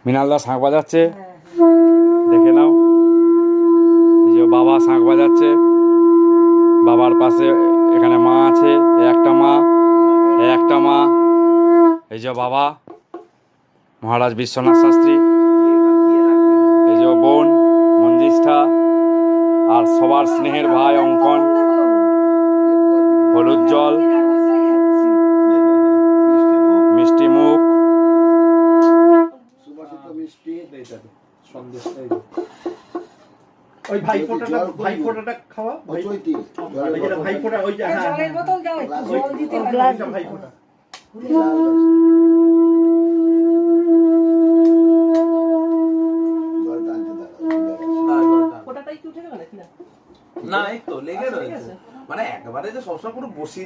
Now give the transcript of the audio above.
মৃণালদা শাঁখ বাজাচ্ছে, দেখে নাও। এই যে বাবা শাঁখ বাজাচ্ছে, বাবার পাশে এখানে মা আছে, একটা মা, একটা মা। এই যে বাবা মহারাজ বিশ্বনাথ শাস্ত্রী, এই যে বোন মঞ্জিষ্ঠা, আর সবার স্নেহের ভাই অঙ্কন, হলুদ জল, মিষ্টি মুখ, ওই ভাইফোঁটাটা খাওয়া, ভাইফোঁটা ওই যে জলের বোতল দাও, একটু জল দিতে গ্লাস ভাইফোঁটা। না এই তো লেগে রয়েছে, মানে একবারে যে সবসময় পুরো বসিয়ে